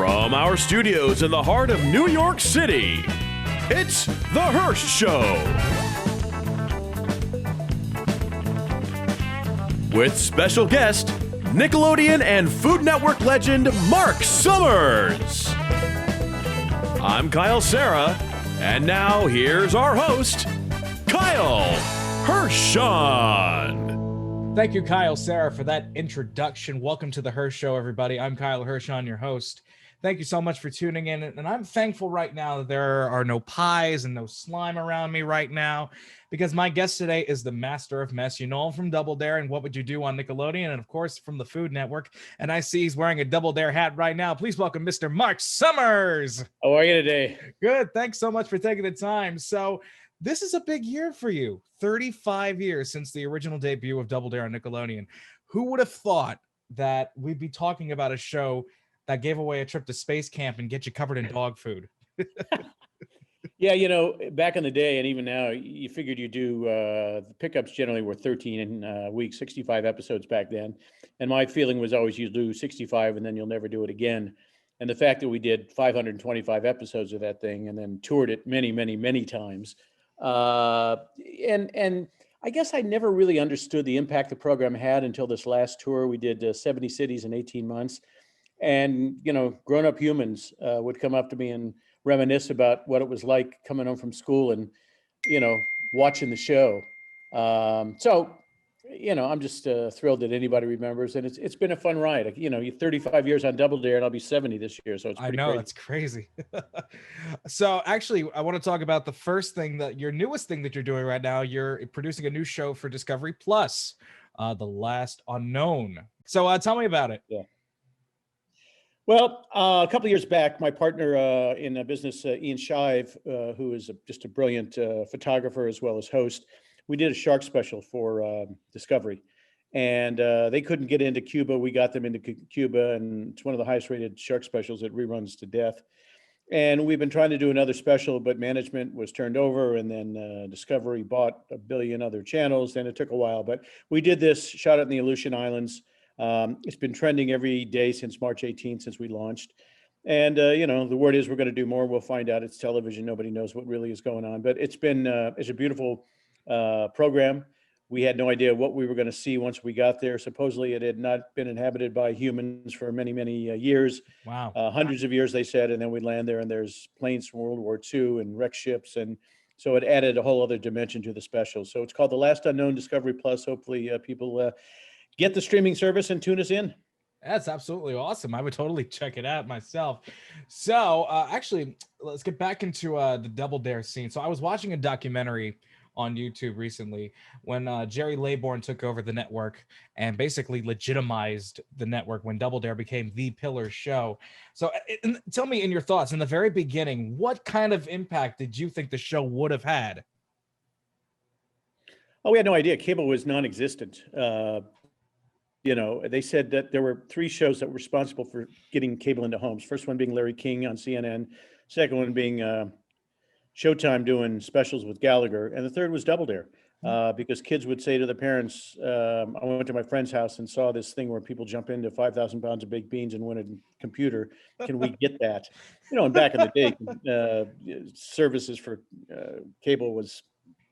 From our studios in the heart of New York City, it's The Hirsh Show. With special guest, Nickelodeon and Food Network legend Marc Summers. I'm Kyle Serra, and now here's our host, Kyle Hirsh. Thank you, Kyle Serra, for that introduction. Welcome to the Hirsh Show, everybody. I'm Kyle Hirsh, your host. Thank you so much for tuning in. And I'm thankful right now that there are no pies and no slime around me right now, because my guest today is the master of mess. You know him from Double Dare and What Would You Do on Nickelodeon, and of course from the Food Network. And I see he's wearing a Double Dare hat right now. Please welcome Mr. Marc Summers. How are you today? Good. Thanks so much for taking the time. So this is a big year for you. 35 years since the original debut of Double Dare on Nickelodeon. Who would have thought that we'd be talking about a show that gave away a trip to space camp and get you covered in dog food? Yeah, you know, back in the day and even now, you figured you do, the pickups generally were 13 weeks, 65 episodes back then. And my feeling was always you do 65 and then you'll never do it again. And the fact that we did 525 episodes of that thing and then toured it many, many, many times. And I guess I never really understood the impact the program had until this last tour. We did 70 cities in 18 months. And, you know, grown-up humans would come up to me and reminisce about what it was like coming home from school and, you know, watching the show. So, you know, I'm just thrilled that anybody remembers. And it's been a fun ride. You know, you're 35 years on Double Dare and I'll be 70 this year. So it's pretty I know, crazy. that's crazy. So actually, I want to talk about the first thing, that your newest thing that you're doing right now. You're producing a new show for Discovery Plus, The Last Unknown. So tell me about it. Yeah. Well, a couple of years back, my partner in business, Ian Shive, who is just a brilliant photographer as well as host, we did a shark special for Discovery. And they couldn't get into Cuba. We got them into Cuba, and it's one of the highest rated shark specials. It reruns to death. And we've been trying to do another special, but management was turned over, and then Discovery bought a billion other channels, and it took a while. But we did this, shot it in the Aleutian Islands. It's been trending every day since March 18th, since we launched. And, you know, the word is we're going to do more. We'll find out. It's television. Nobody knows what really is going on. But it's been, it's a beautiful program. We had no idea what we were going to see once we got there. Supposedly it had not been inhabited by humans for many, many years. Wow. Hundreds of years, they said. And then we land there and there's planes from World War II and wreck ships. And so it added a whole other dimension to the special. So it's called The Last Unknown, Discovery Plus. Hopefully people get the streaming service and tune us in. That's absolutely awesome. I would totally check it out myself. So actually, let's get back into the Double Dare scene. So I was watching a documentary on YouTube recently when Jerry Laybourne took over the network and basically legitimized the network when Double Dare became the pillar show. So tell me, in your thoughts, in the very beginning, what kind of impact did you think the show would have had? Oh, we had no idea. Cable was non-existent. You know, they said that there were 3 shows that were responsible for getting cable into homes. First one being Larry King on CNN. Second one being Showtime doing specials with Gallagher. And the third was Double Dare, because kids would say to the parents, I went to my friend's house and saw this thing where people jump into 5,000 pounds of baked beans and win a computer. Can we get that? You know, and back in the day, services for cable was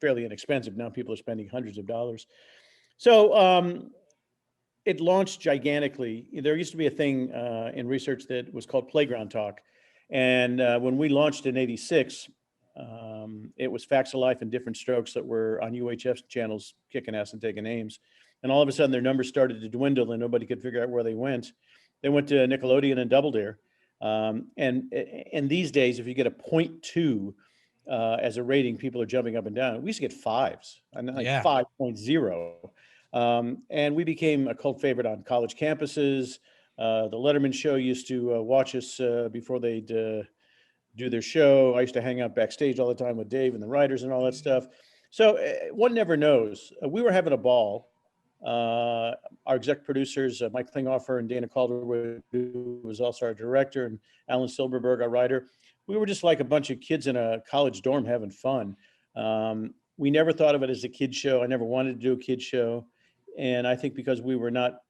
fairly inexpensive. Now people are spending hundreds of dollars. So, it launched gigantically. There used to be a thing in research that was called Playground Talk. And when we launched in '86, it was Facts of Life and Different Strokes that were on UHF channels kicking ass and taking names. And all of a sudden their numbers started to dwindle and nobody could figure out where they went. They went to Nickelodeon and Double Dare. And these days, if you get a 0.2 as a rating, people are jumping up and down. We used to get 5s, like 5.0. And we became a cult favorite on college campuses. The Letterman show used to watch us before they'd do their show. I used to hang out backstage all the time with Dave and the writers and all that stuff. So one never knows. We were having a ball. Our exec producers, Mike Klinghoffer and Dana Calderwood, who was also our director, and Alan Silberberg, our writer. We were just like a bunch of kids in a college dorm having fun. We never thought of it as a kid show. I never wanted to do a kid show. And I think because we were not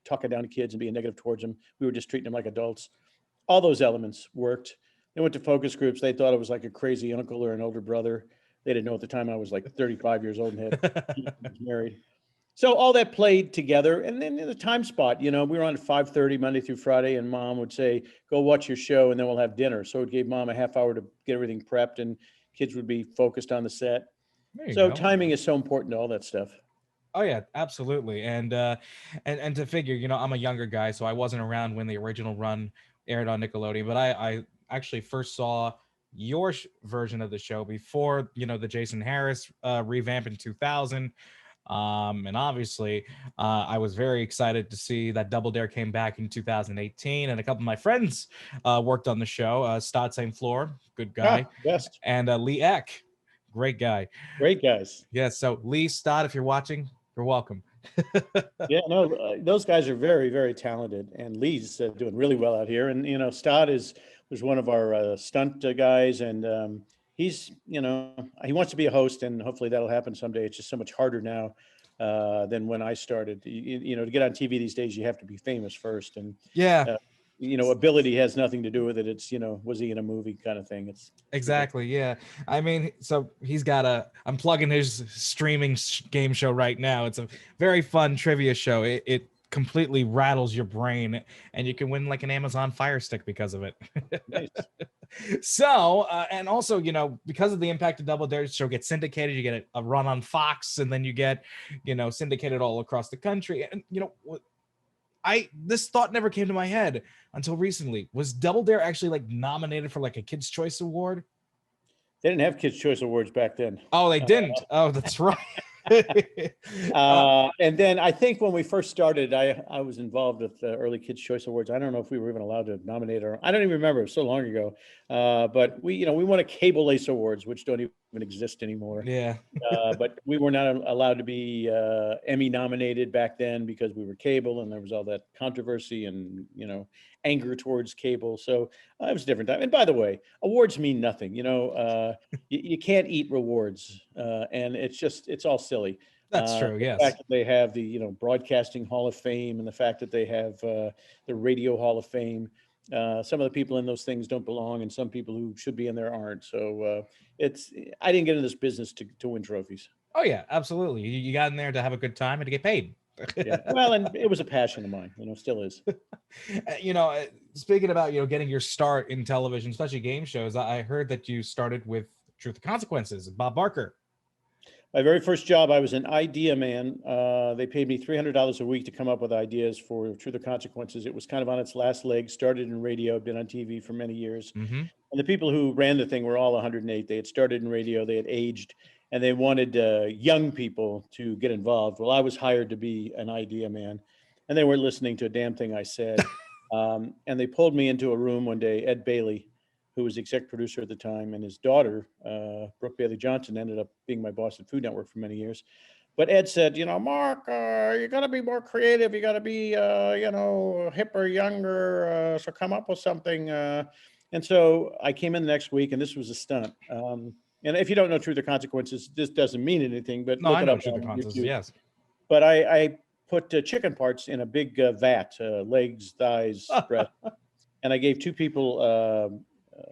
talking down to kids and being negative towards them, we were just treating them like adults. all those elements worked. They went to focus groups. They thought I was like a crazy uncle or an older brother. They didn't know at the time I was like 35 years old and had married. So all that played together. And then in the time spot, we were on at 5:30 Monday through Friday, and mom would say, go watch your show and then we'll have dinner. So it gave mom a half hour to get everything prepped, and kids would be focused on the set. So timing is so important to all that stuff. Oh yeah, absolutely. And to figure, I'm a younger guy, so I wasn't around when the original run aired on Nickelodeon, but I actually first saw your version of the show before, the Jason Harris revamp in 2000. And obviously, I was very excited to see that Double Dare came back in 2018, and a couple of my friends worked on the show. Stott St. Fleur, good guy, Best. and Lee Eck, great guy. Great guys. Yeah, so Lee, Stott, if you're watching, you're welcome. Yeah, no, those guys are very, very talented, and Lee's doing really well out here. And Stott was one of our stunt guys, and he's he wants to be a host, and hopefully that'll happen someday. It's just so much harder now than when I started. To get on TV these days, you have to be famous first, and Yeah. Ability has nothing to do with it. It's was he in a movie kind of thing. It's Exactly. Yeah. I mean, so he's got I'm plugging his streaming game show right now. It's a very fun trivia show. It completely rattles your brain, and you can win like an Amazon Fire Stick because of it. nice. So, and also, because of the impact of Double Dare, show gets syndicated. You get a run on Fox, and then you get, syndicated all across the country. And this thought never came to my head until recently. Was Double Dare actually like nominated for like a Kids' Choice Award? They didn't have Kids' Choice Awards back then. Oh, they didn't. Oh, that's right. And then I think when we first started, I was involved with the early Kids' Choice Awards. I don't know if we were even allowed to nominate I don't even remember. It was so long ago. But we won a Cable Ace Awards, which don't even exist anymore. Yeah. But we were not allowed to be Emmy nominated back then because we were cable, and there was all that controversy and anger towards cable. So it was a different time. And by the way, awards mean nothing. You can't eat rewards, and it's all silly. That's true. Yes. The fact that they have the Broadcasting Hall of Fame, and the fact that they have the Radio Hall of Fame. Some of the people in those things don't belong, and some people who should be in there aren't. So I didn't get in this business to win trophies. Oh yeah, absolutely. You got in there to have a good time and to get paid. Yeah. Well, and it was a passion of mine, still is. Speaking about, getting your start in television, especially game shows, I heard that you started with Truth or Consequences, Bob Barker. My very first job, I was an idea man. They paid me $300 a week to come up with ideas for Truth or Consequences. It was kind of on its last leg, started in radio, been on TV for many years. Mm-hmm. And the people who ran the thing were all 108. They had started in radio, they had aged, and they wanted young people to get involved. Well, I was hired to be an idea man, and they weren't listening to a damn thing I said. And they pulled me into a room one day. Ed Bailey, who was the exec producer at the time, and his daughter, Brooke Bailey Johnson, ended up being my boss at Food Network for many years. But Ed said, Mark, you got to be more creative. You got to be, hipper, younger. So come up with something. And so I came in the next week, and this was a stunt. And if you don't know Truth or Consequences, this doesn't mean anything. But no, I know Truth or Consequences, yes. But I put chicken parts in a big vat, legs, thighs, breast. And I gave two people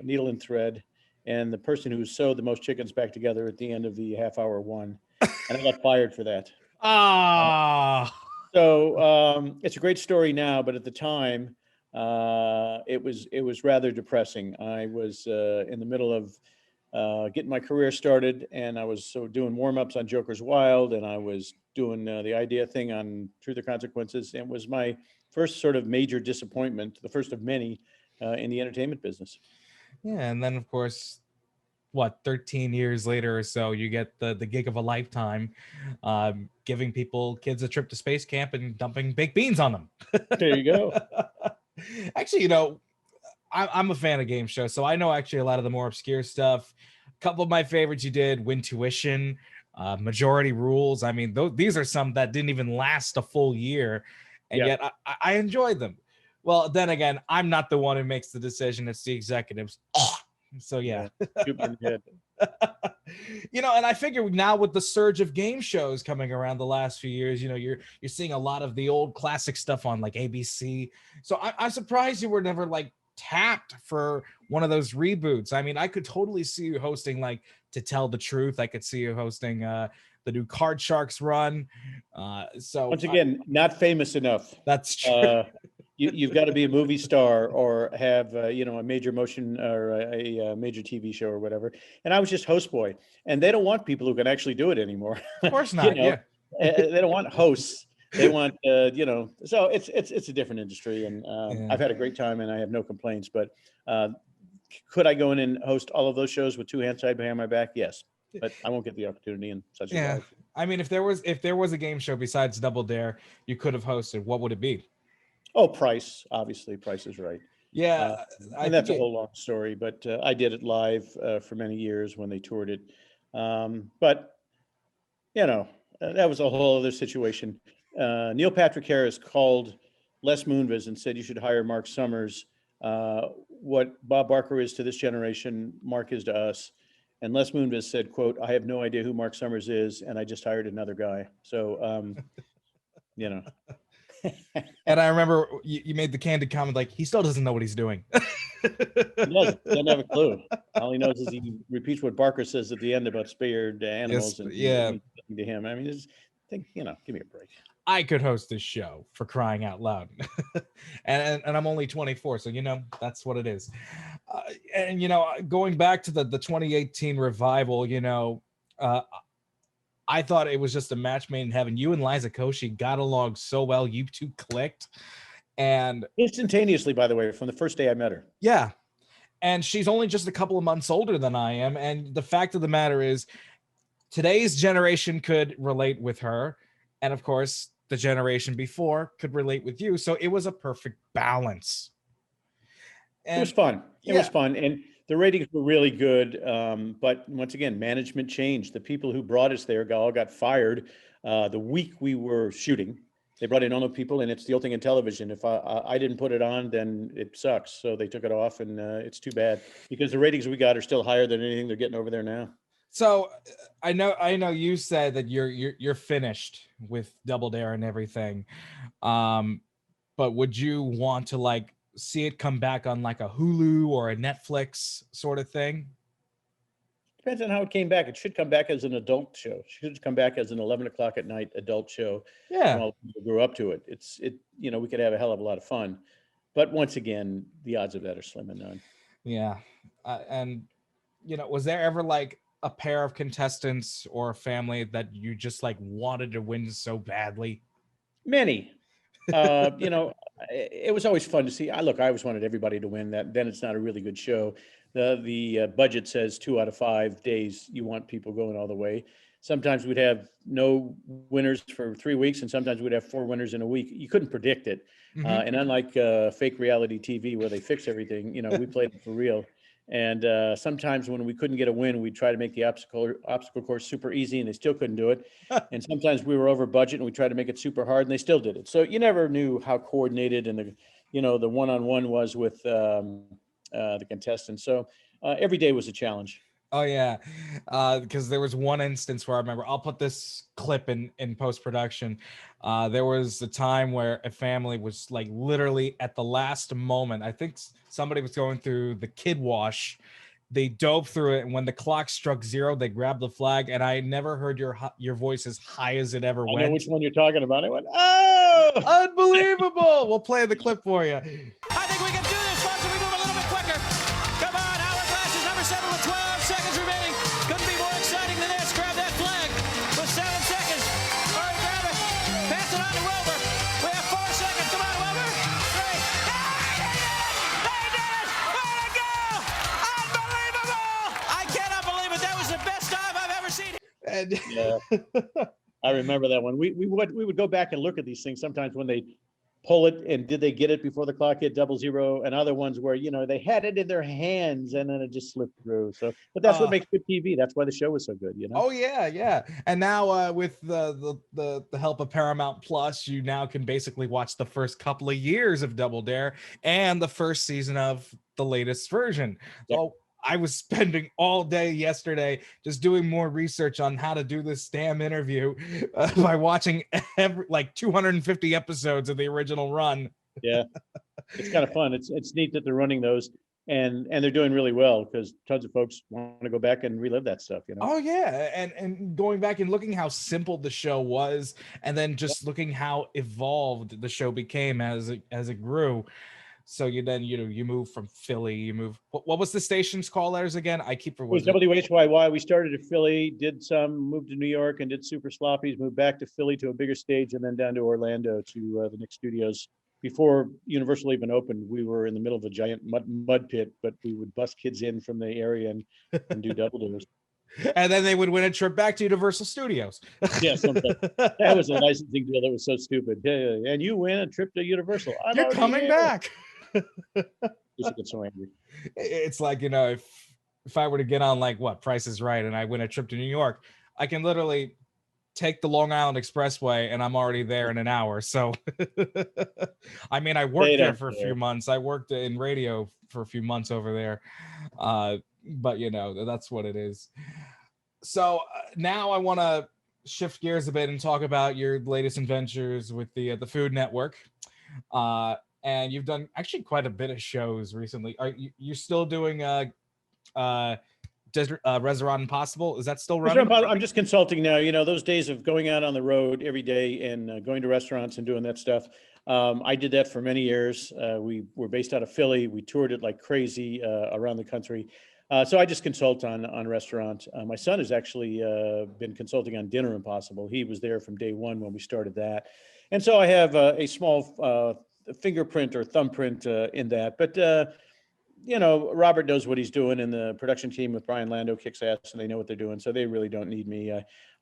needle and thread, and the person who sewed the most chickens back together at the end of the half hour won. And I got fired for that. So it's a great story now, but at the time, it was rather depressing. I was in the middle of getting my career started, and I was doing warm-ups on Joker's Wild, and I was doing the idea thing on Truth or Consequences. And it was my first sort of major disappointment, the first of many in the entertainment business. Yeah, and then of course, 13 years later or so, you get the gig of a lifetime, giving kids a trip to space camp and dumping baked beans on them. There you go. Actually, I'm a fan of game shows, so I know actually a lot of the more obscure stuff. A couple of my favorites you did, Win Tuition, Majority Rules. I mean, these are some that didn't even last a full year, and yet I enjoyed them. Well, then again, I'm not the one who makes the decision. It's the executives. So yeah. And I figure now with the surge of game shows coming around the last few years, you're seeing a lot of the old classic stuff on like ABC. So I'm surprised you were never like tapped for one of those reboots. I mean, I could totally see you hosting like To Tell the Truth. I could see you hosting the new Card Sharks run. So Once again, not famous enough. that's true. You've got to be a movie star or have a major motion or a major TV show or whatever. And I was just host boy, and they don't want people who can actually do it anymore. Of course not. Yeah. They don't want hosts. They want So it's a different industry, and I've had a great time, and I have no complaints. But could I go in and host all of those shows with two hands tied behind my back? Yes, but I won't get the opportunity in such a life. I mean, if there was a game show besides Double Dare you could have hosted, what would it be? Oh, Price. Obviously, Price is Right. Yeah, and that's a whole long story, but I did it live for many years when they toured it. But that was a whole other situation. Neil Patrick Harris called Les Moonves and said, you should hire Marc Summers. What Bob Barker is to this generation, Mark is to us. And Les Moonves said, quote, I have no idea who Marc Summers is, and I just hired another guy. So, And I remember you made the candid comment, like, he still doesn't know what he's doing. He doesn't have a clue. All he knows is he repeats what Barker says at the end about spared animals. Yes, and to him. I mean, give me a break. I could host this show, for crying out loud. and I'm only 24, so that's what it is. And going back to the 2018 revival, I thought it was just a match made in heaven. You and Liza Koshy got along so well. You two clicked. And instantaneously, by the way, from the first day I met her. Yeah. And she's only just a couple of months older than I am. And the fact of the matter is, today's generation could relate with her. And of course, the generation before could relate with you. So it was a perfect balance. And it was fun. It was fun. And the ratings were really good. But once again, management changed. The people who brought us there all got fired the week we were shooting. They brought in other people, and it's the old thing in television. If I didn't put it on, then it sucks. So they took it off, and it's too bad because the ratings we got are still higher than anything they're getting over there now. So I know you said that you're finished with Double Dare and everything, but would you want to see it come back on like a Hulu or a Netflix sort of thing? Depends on how it came back. It should come back as an adult show. It should come back as an 11 o'clock at night adult show. Yeah. All people grew up to it. We could have a hell of a lot of fun. But once again, the odds of that are slim and none. Yeah. And, was there ever a pair of contestants or a family that you just wanted to win so badly? Many. It was always fun to see. I always wanted everybody to win. Then it's not a really good show. The budget says 2 out of 5 days you want people going all the way. Sometimes we'd have no winners for 3 weeks, and sometimes we'd have 4 winners in a week. You couldn't predict it. Mm-hmm. And unlike fake reality TV where they fix everything, we played it for real. And sometimes when we couldn't get a win, we'd try to make the obstacle course super easy, and they still couldn't do it. And sometimes we were over budget, and we tried to make it super hard, and they still did it. So you never knew how coordinated and the one-on-one was with the contestants. So every day was a challenge. Oh yeah, because there was one instance where I remember, I'll put this clip in post-production. There was a time where a family was literally at the last moment. I think somebody was going through the kid wash. They dove through it, and when the clock struck 0, they grabbed the flag. And I never heard your voice as high as it ever went. I know which one you're talking about. I went, oh, unbelievable! We'll play the clip for you. I think we can do this, folks, if we move a little bit quicker. Come on, hourglass is number 7 with 12 seconds remaining. Couldn't be more exciting than this. Grab that flag with 7 seconds. All right, grab it. Pass it on to Wilbur. We have 4 seconds. Come on, Wilbur. 3. They did it! Way to go! Unbelievable! I cannot believe it. That was the best dive I've ever seen. Yeah. I remember that one. We would go back and look at these things sometimes when they pull it, and did they get it before the clock hit 00, and other ones where they had it in their hands and then it just slipped through. So, but that's what makes good TV. That's why the show was so good. Oh yeah. And now with the help of Paramount Plus, you now can basically watch the first couple of years of Double Dare and the first season of the latest version. Yep. So I was spending all day yesterday just doing more research on how to do this damn interview by watching 250 episodes of the original run. Yeah. it's kind of fun. It's neat that they're running those, and they're doing really well because tons of folks want to go back and relive that stuff. Oh yeah, and going back and looking how simple the show was, and then just looking how evolved the show became as it grew. So you move from Philly, what was the station's callers again? I keep It was forgetting. WHYY. We started at Philly, did some, moved to New York, and did Super Sloppies. Moved back to Philly to a bigger stage, and then down to Orlando to the Nick Studios. Before Universal even opened, we were in the middle of a giant mud pit, but we would bus kids in from the area and do double dares. And then they would win a trip back to Universal Studios. Yeah, that was a licensing deal that was so stupid. Yeah, and you win a trip to Universal. You're coming back. Used to get so angry. It's like, if I were to get on like Price is Right and I win a trip to New York, I can literally take the Long Island Expressway and I'm already there in an hour. So I mean, I worked there for a few months. I worked in radio for a few months over there. But that's what it is. So now I want to shift gears a bit and talk about your latest adventures with the Food Network. And you've done actually quite a bit of shows recently. Are you still doing Restaurant Impossible? Is that still running? I'm just consulting now. Those days of going out on the road every day and going to restaurants and doing that stuff. I did that for many years. We were based out of Philly. We toured it like crazy around the country. So I just consult on restaurant. My son has actually been consulting on Dinner Impossible. He was there from day one when we started that. And so I have a small fingerprint or thumbprint in that. But, Robert knows what he's doing, and the production team with Brian Lando kicks ass, and they know what they're doing. So they really don't need me.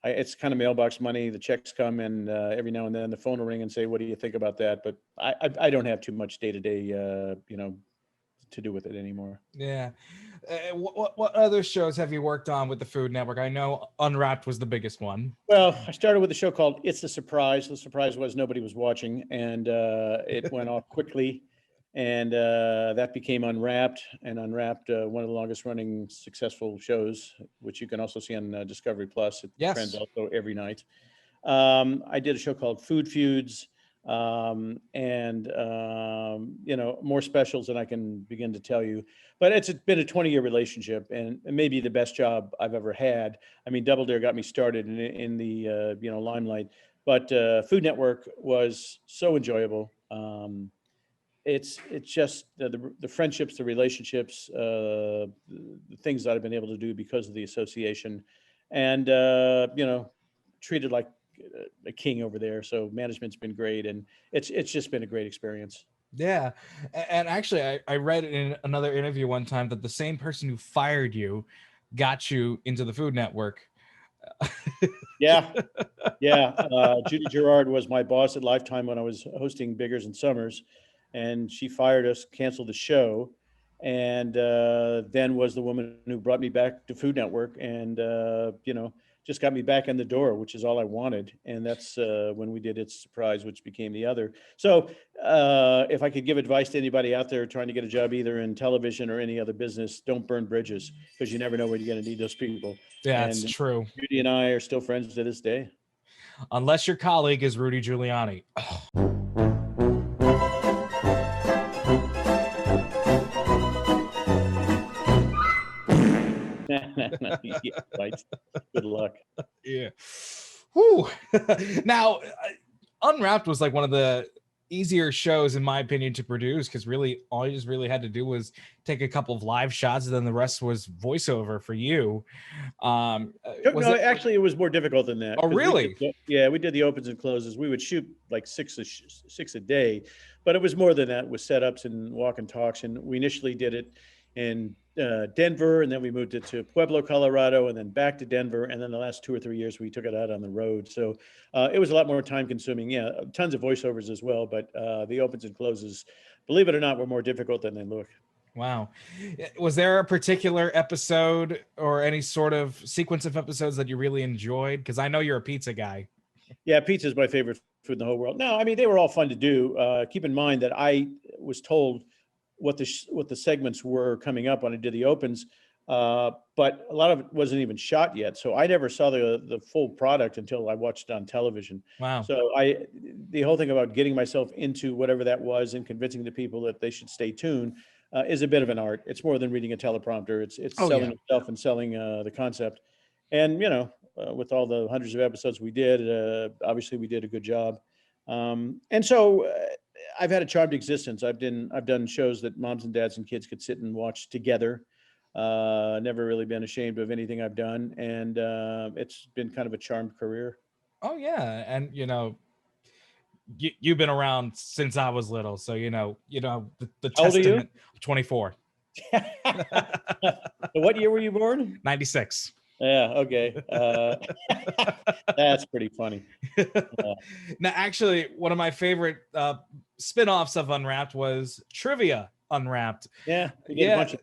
It's kind of mailbox money. The checks come, and every now and then the phone will ring and say, what do you think about that? But I don't have too much day-to-day, to do with it anymore. Yeah. What other shows have you worked on with the Food Network? I know Unwrapped was the biggest one. Well, I started with a show called It's a Surprise. The surprise was nobody was watching, and it went off quickly. And that became Unwrapped, and Unwrapped, one of the longest running successful shows, which you can also see on Discovery Plus. It trends also every night. I did a show called Food Feuds, and more specials than I can begin to tell you. But it's been a 20-year relationship, and maybe the best job I've ever had. I mean, Double Dare got me started in the limelight, but Food Network was so enjoyable. It's just the friendships, the relationships, the things that I've been able to do because of the association, and treated like a king over there. So management's been great, and it's just been a great experience. Yeah. And actually, I read in another interview one time that the same person who fired you got you into the Food Network. Yeah. Judy Gerard was my boss at Lifetime when I was hosting Biggers and Summers, and she fired us, canceled the show, and then was the woman who brought me back to Food Network, and just got me back in the door, which is all I wanted. And that's when we did It's a Surprise, which became the other. So if I could give advice to anybody out there trying to get a job either in television or any other business, don't burn bridges, because you never know when you're going to need those people. Yeah, that's true. Judy and I are still friends to this day. Unless your colleague is Rudy Giuliani. Oh. Yeah, right. Good luck. Yeah. Whew. Now, Unwrapped was like one of the easier shows, in my opinion, to produce, because really all you just really had to do was take a couple of live shots, and then the rest was voiceover for you. Actually, it was more difficult than that. Oh, really? We did the opens and closes. We would shoot like six a day, but it was more than that with setups and walk and talks. And we initially did it in Denver, and then we moved it to Pueblo, Colorado, and then back to Denver. And then the last 2 or 3 years, we took it out on the road. So it was a lot more time consuming. Yeah, tons of voiceovers as well. But the opens and closes, believe it or not, were more difficult than they look. Wow. Was there a particular episode or any sort of sequence of episodes that you really enjoyed? Because I know you're a pizza guy. Yeah, pizza is my favorite food in the whole world. No, I mean, they were all fun to do. Keep in mind that I was told what the segments were coming up when I did the opens But a lot of it wasn't even shot yet. So I never saw the full product until I watched it on television. Wow. So the whole thing about getting myself into whatever that was and convincing the people that they should stay tuned is a bit of an art. It's more than reading a teleprompter. It's Oh, selling yeah. itself and selling the concept. And, with all the hundreds of episodes we did, obviously we did a good job. And so I've had a charmed existence. I've done shows that moms and dads and kids could sit and watch together. Never really been ashamed of anything I've done, and it's been kind of a charmed career. Oh yeah, and you've been around since I was little, so the How old are you? testament. 24. What year were you born? 96. Yeah, okay. That's pretty funny. Now, actually, one of my favorite spin-offs of Unwrapped was Trivia Unwrapped. Yeah, we did a bunch of.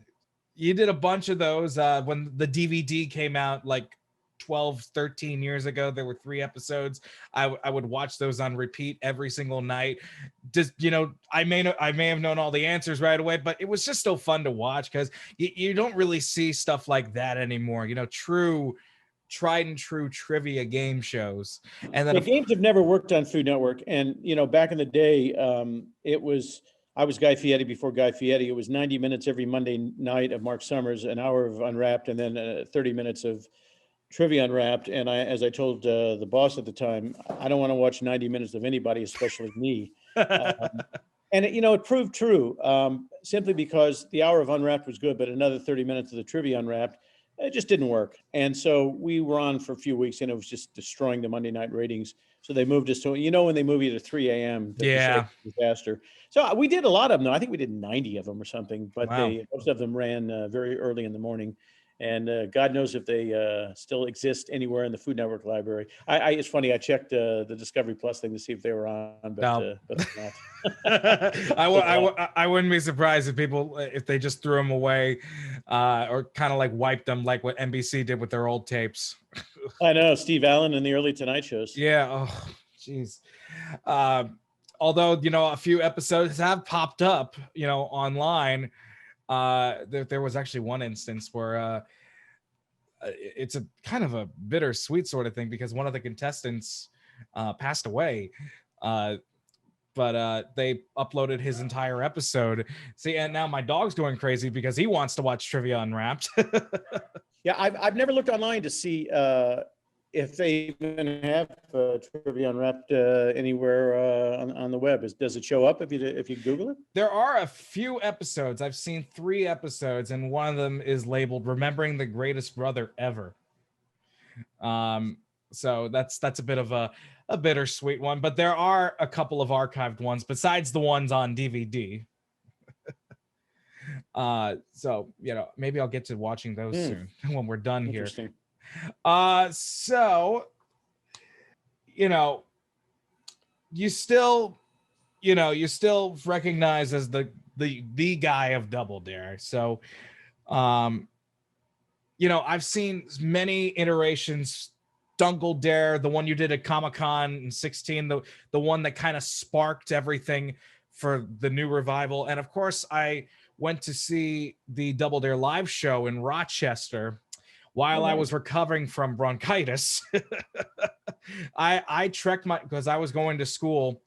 You did a bunch of those when the DVD came out like 12, 13 years ago. There were 3 episodes. I would watch those on repeat every single night. Just, I may have known all the answers right away, but it was just so fun to watch because you don't really see stuff like that anymore. Tried and true trivia game shows. And then The games have never worked on Food Network. And, back in the day, I was Guy Fieri before Guy Fieri. It was 90 minutes every Monday night of Marc Summers, an hour of Unwrapped, and then 30 minutes of Trivia Unwrapped. And as I told the boss at the time, I don't want to watch 90 minutes of anybody, especially me. And it proved true, simply because the hour of Unwrapped was good, but another 30 minutes of the Trivia Unwrapped, it just didn't work. And so we were on for a few weeks, and it was just destroying the Monday night ratings. So they moved us to, when they move you to 3 a.m., Yeah. disaster. So we did a lot of them. I think we did 90 of them or something, but Wow. most of them ran very early in the morning. And God knows if they still exist anywhere in the Food Network library. It's funny. I checked the Discovery Plus thing to see if they were on, but No. but they're not. I wouldn't be surprised if they just threw them away or kind of like wiped them like what NBC did with their old tapes. I know Steve Allen in the early Tonight shows. Yeah. Oh, jeez. Although, a few episodes have popped up, online. There was actually one instance where it's a kind of a bittersweet sort of thing because one of the contestants passed away. But they uploaded his entire episode. See, and now my dog's going crazy because he wants to watch Trivia Unwrapped. Yeah, I've never looked online to see if they even have Trivia Unwrapped anywhere on the web. Does it show up if you Google it? There are a few episodes. I've seen 3 episodes, and one of them is labeled "Remembering the Greatest Brother Ever." So that's a bit of a bittersweet one, but there are a couple of archived ones besides the ones on DVD. So maybe I'll get to watching those soon when we're done here. So you still recognize as the guy of Double Dare. So I've seen many iterations. Dungle Dare, the one you did at Comic-Con in 2016, the one that kind of sparked everything for the new revival. And of course, I went to see the Double Dare live show in Rochester while I was recovering from bronchitis. I trekked because I was going to school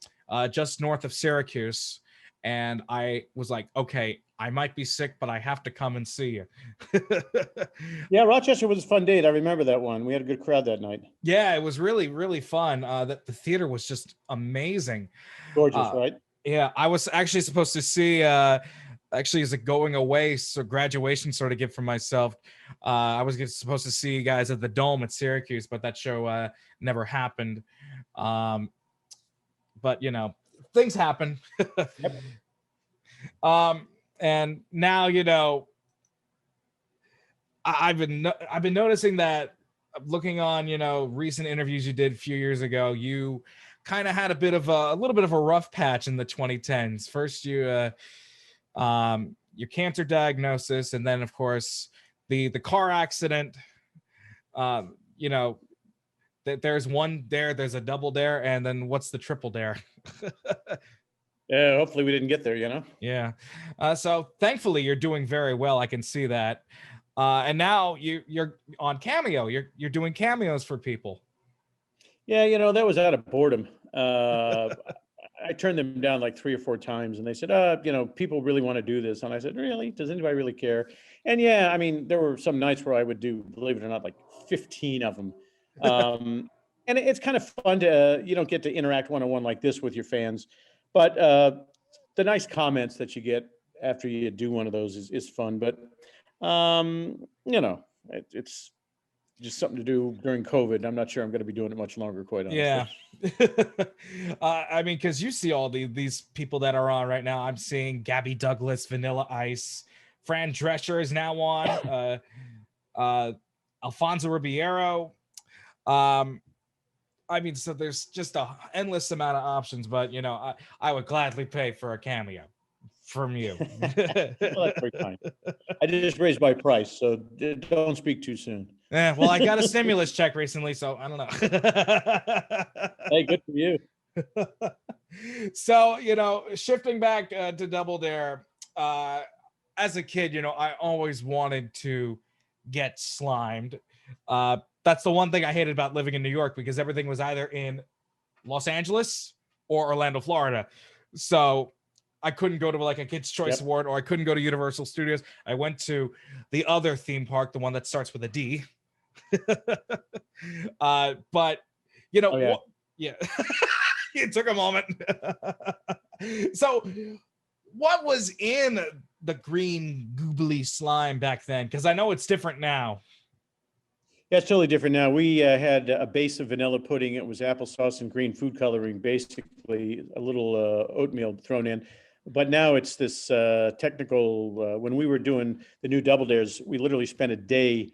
just north of Syracuse, and I was like, okay, I might be sick, but I have to come and see you. Yeah, Rochester was a fun date. I remember that one. We had a good crowd that night. Yeah, it was really, really fun. The theater was just amazing. Gorgeous, right? Yeah, I was actually supposed to see, actually as a going away, so graduation sort of gift for myself. I was supposed to see you guys at the Dome at Syracuse, but that show never happened. But things happen. Yep. And now, I've been noticing that looking on, recent interviews you did a few years ago, you kind of had a little bit of a rough patch in the 2010s. First, your cancer diagnosis, and then of course the car accident. There's one dare, there's a double dare, and then what's the triple dare? Yeah, hopefully we didn't get there, Yeah. So thankfully you're doing very well. I can see that. And now you're on Cameo. You're doing cameos for people. Yeah, that was out of boredom. I turned them down like 3 or 4 times, and they said, people really want to do this. And I said, really? Does anybody really care? And yeah, I mean, there were some nights where I would do, believe it or not, like 15 of them. And it's kind of fun to, you don't get to interact one-on-one like this with your fans, but the nice comments that you get after you do one of those is fun. But, it's just something to do during COVID. I'm not sure I'm going to be doing it much longer, quite honestly. Yeah. I mean, because you see all these people that are on right now. I'm seeing Gabby Douglas, Vanilla Ice, Fran Drescher is now on, Alfonso Ribeiro. I mean, so there's just a endless amount of options, but I would gladly pay for a cameo from you. Well, that's very kind. I just raised my price, so don't speak too soon. Yeah, well, I got a stimulus check recently, so I don't know. Hey, good for you. So, shifting back to Double Dare, as a kid, I always wanted to get slimed. That's the one thing I hated about living in New York, because everything was either in Los Angeles or Orlando, Florida. So I couldn't go to like a Kids' Choice Award, or I couldn't go to Universal Studios. I went to the other theme park, the one that starts with a D. But yeah, it took a moment. So what was in the green goobly slime back then? Because I know it's different now. Yeah, it's totally different now. We had a base of vanilla pudding. It was applesauce and green food coloring, basically a little oatmeal thrown in. But now it's this technical, when we were doing the new Double Dares, we literally spent a day,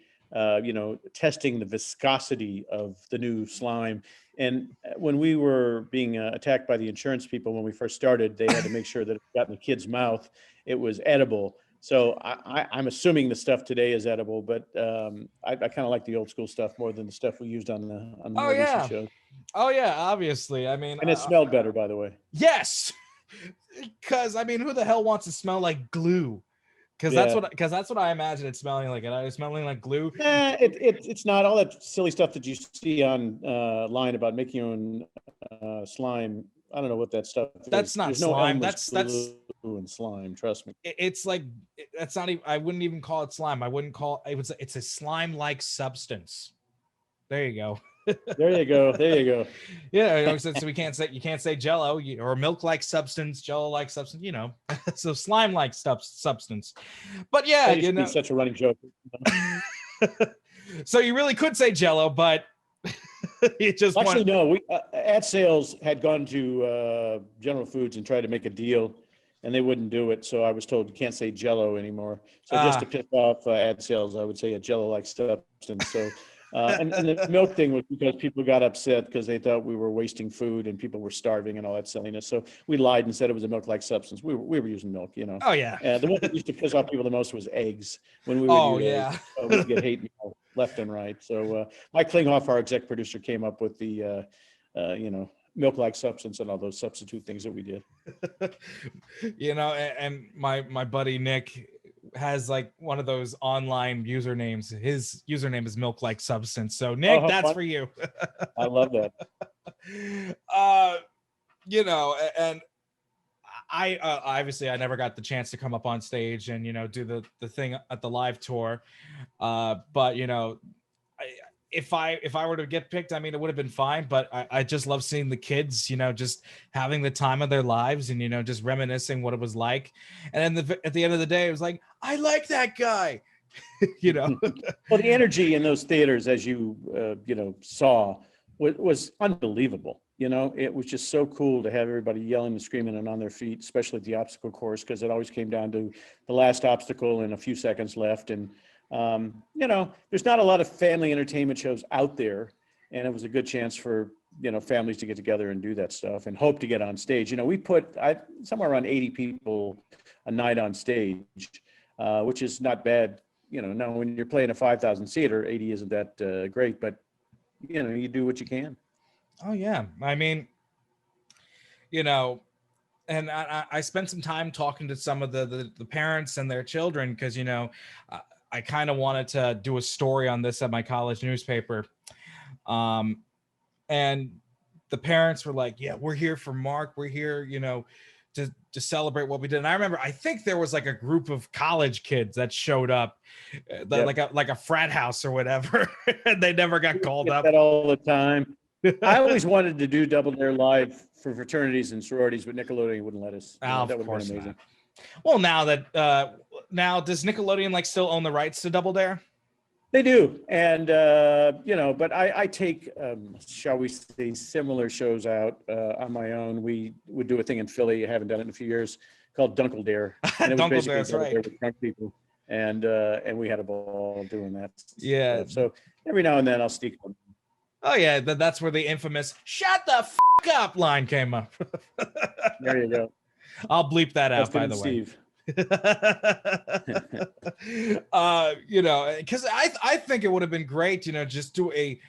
testing the viscosity of the new slime. And when we were being attacked by the insurance people when we first started, they had to make sure that it got in the kid's mouth, it was edible. So I'm assuming the stuff today is edible, but I kind of like the old school stuff more than the stuff we used on the more recent shows. Oh yeah, obviously. I mean, and it smelled better, by the way. Yes, because I mean, who the hell wants to smell like glue? Because that's what I imagine it smelling like. It's smelling like glue. It's not all that silly stuff that you see on line about making your own slime. I don't know what that stuff is. That's not slime. That's glue and slime. Trust me. It's like, that's not even. I wouldn't even call it slime. I wouldn't call it. It's a slime-like substance. There you go. There you go. Yeah, so you can't say Jello or milk-like substance, Jello-like substance. So slime-like substance. But yeah, that used to be such a running joke. So you really could say Jello, but it just actually no. We ad sales had gone to General Foods and tried to make a deal, and they wouldn't do it. So I was told you can't say Jello anymore. So just to piss off ad sales, I would say a Jello-like substance. So. And the milk thing was because people got upset because they thought we were wasting food and people were starving and all that silliness. So we lied and said it was a milk-like substance. We were using milk, Oh yeah. The one that used to piss off people the most was eggs. When we would eggs, we'd get hate mail left and right. So Mike Klinghoff, our exec producer, came up with the milk-like substance and all those substitute things that we did. And my buddy Nick has like one of those online usernames. His username is milk-like substance. So Nick, that's fun. For you. I love that. And I obviously I never got the chance to come up on stage and do the thing at the live tour. But if I were to get picked, I mean, it would have been fine, but I just love seeing the kids, just having the time of their lives and, just reminiscing what it was like. And then at the end of the day, it was like, I like that guy, Well, the energy in those theaters, as you, saw, was unbelievable. It was just so cool to have everybody yelling and screaming and on their feet, especially at the obstacle course, because it always came down to the last obstacle and a few seconds left. And, there's not a lot of family entertainment shows out there, and it was a good chance for, families to get together and do that stuff and hope to get on stage. We put somewhere around 80 people a night on stage, which is not bad. Now when you're playing a 5,000 seater, 80 isn't that great, but you do what you can. Oh yeah. I mean, and I spent some time talking to some of the parents and their children, because, I kind of wanted to do a story on this at my college newspaper. And the parents were like, yeah, we're here for Mark. We're here, to celebrate what we did. And I remember, I think there was like a group of college kids that showed up, like a frat house or whatever. And they never got called up. That all the time. I always wanted to do Double Dare live for fraternities and sororities, but Nickelodeon wouldn't let us. That would have been amazing. Not. Well, now does Nickelodeon still own the rights to Double Dare? They do. And, but I take, shall we say, similar shows out on my own. We would do a thing in Philly. I haven't done it in a few years called Dunkle Dare. And it was Dunkle Dare, that's right. With drunk people. And we had a ball doing that. Yeah. So every now and then I'll sneak one. Oh, yeah. That's where the infamous "shut the f*** up" line came up. There you go. I'll bleep that out, by the way. Steve. Because I think it would have been great, just do a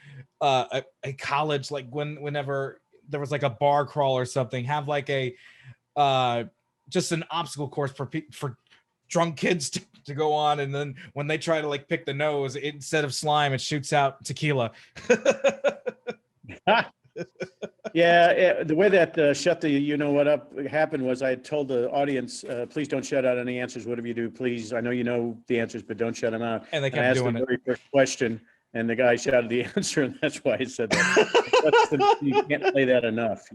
college, like whenever there was like a bar crawl or something, have like a just an obstacle course for drunk kids to go on, and then when they try to like pick the nose, instead of slime, it shoots out tequila. Yeah, the way that shut the what up happened was I had told the audience, please don't shut out any answers. Whatever you do, please. I know you know the answers, but don't shut them out. And they kept I asked doing the it. very first question, and the guy shouted the answer, and that's why I said that. You can't play that enough,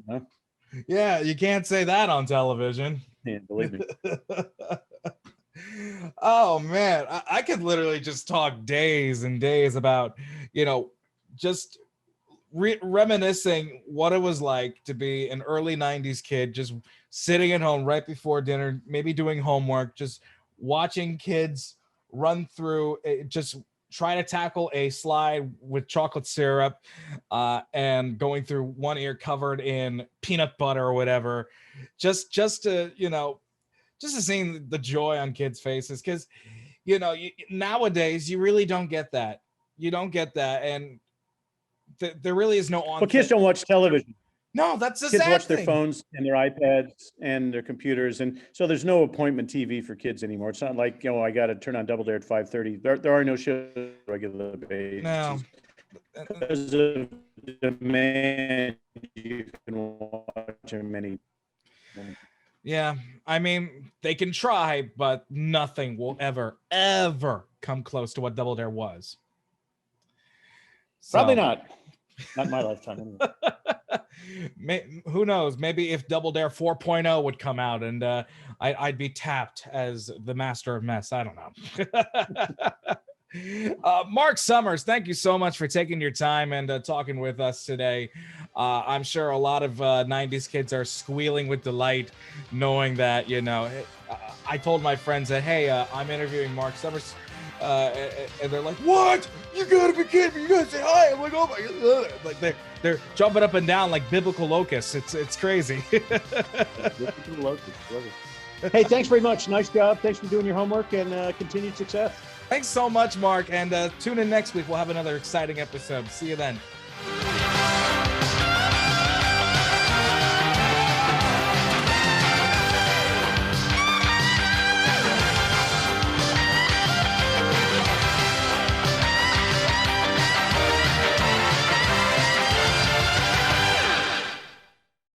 Yeah, you can't say that on television. Yeah, believe me. Oh man, I could literally just talk days and days about, just reminiscing what it was like to be an early 90s kid, just sitting at home right before dinner, maybe doing homework, just watching kids run through just trying to tackle a slide with chocolate syrup and going through one ear covered in peanut butter or whatever, just to seeing the joy on kids' faces. Because nowadays you really don't get that. And there really is no on. Well, kids don't watch television. No, that's the kids sad watch thing. Their phones and their iPads and their computers, and so there's no appointment TV for kids anymore. It's not like I got to turn on Double Dare at 5:30. There are no shows on a regular basis. No. Because of demand, you can watch many. Yeah, I mean they can try, but nothing will ever come close to what Double Dare was. Probably not. Not in my lifetime. Anyway. Who knows? Maybe if Double Dare 4.0 would come out and I'd be tapped as the master of mess. I don't know. Marc Summers, thank you so much for taking your time and talking with us today. I'm sure a lot of 90s kids are squealing with delight knowing that, I told my friends that, hey, I'm interviewing Marc Summers. And they're like, "What? You gotta be kidding me! You gotta say hi!" I'm like, "Oh my god!" Like they're jumping up and down like biblical locusts. It's crazy. Hey, thanks very much. Nice job. Thanks for doing your homework and continued success. Thanks so much, Mark. And tune in next week. We'll have another exciting episode. See you then.